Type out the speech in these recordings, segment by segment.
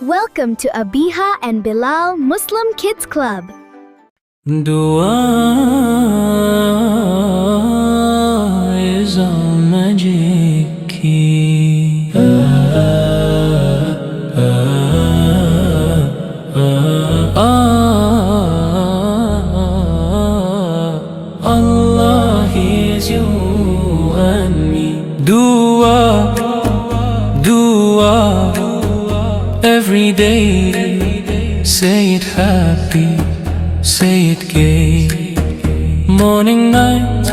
Welcome to Abiha and Bilal Muslim Kids Club. Dua is our magic key. Allah hears you and me. Dua, dua, every day. Say it happy, say it gay. Morning, night,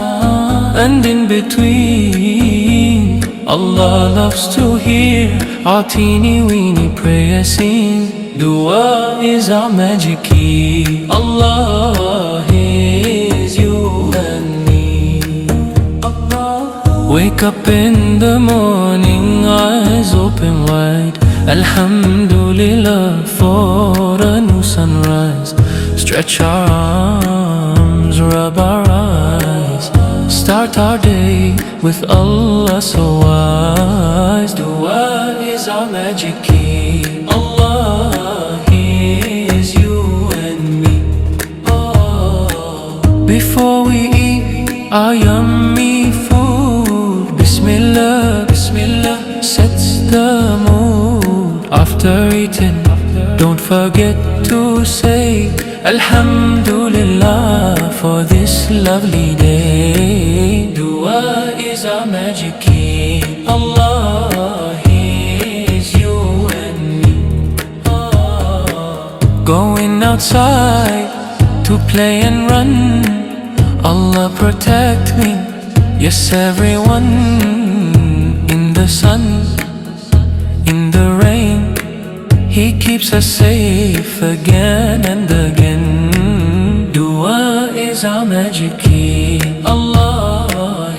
and in between. Allah loves to hear our teeny weeny prayer sing. Dua is our magic key. Allah hears you and me. Wake up in the morning, eyes open wide. Alhamdulillah for a new sunrise. Stretch our arms, rub our eyes. Start our day with Allah so wise. Dua is our magic key. Allah hears you and me. Before we eat our yummy food, Bismillah, Bismillah sets the mood. After eating, don't forget to say Alhamdulillah for this lovely day. Dua is our magic key. Allah hears you and me. Going outside to play and run, Allah protect me, yes everyone. In the sun, in the rain, He keeps us safe again and again. Dua is our magic key. Allah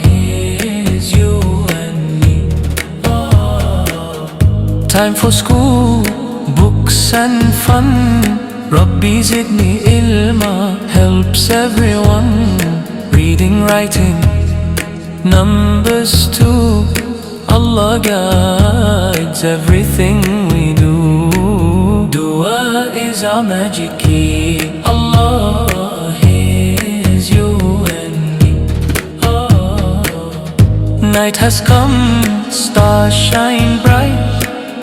hears you and me. Time for school, books and fun. Rabbi Zidni Ilma helps everyone. Reading, writing, numbers too. Allah guides everything we do. Dua is our magic key. Allah hears you and me. Night has come, stars shine bright.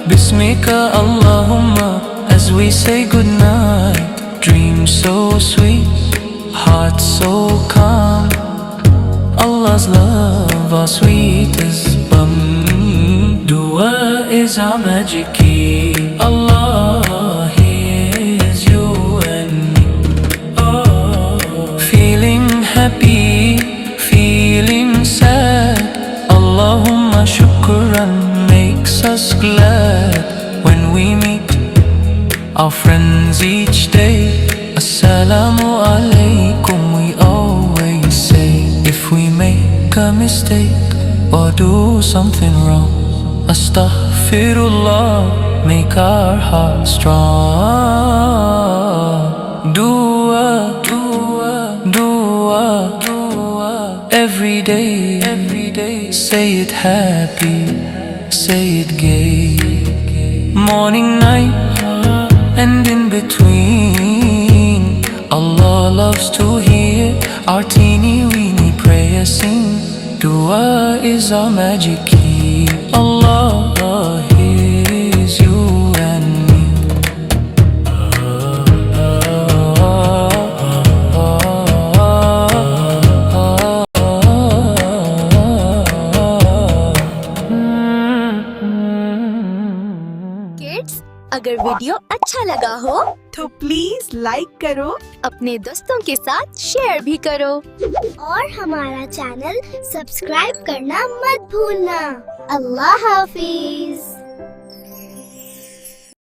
Bismika Allahumma as we say goodnight. Dreams so sweet, heart so calm. Allah's love, our sweetest balm. Dua is our magic key. Allah hears you and me. Feeling happy, feeling sad. Allahumma Shukran makes us glad. When we meet our friends each day, Assalamu, Alaikum we always say. If we make a mistake or do something wrong, Astaghfirullah, make our hearts strong. Dua, dua, dua, dua, every day, say it happy, say it gay. Morning, night, and in between. Allah loves to hear our teeny weeny prayer sing. Dua is our magic key. Allah hears you and me. Kids, अगर video अच्छा लगा हो तो please like करो, अपने दोस्तों के साथ शेयर भी करो और हमारा चैनल सब्सक्राइब करना मत भूलना। अल्लाह हाफिज।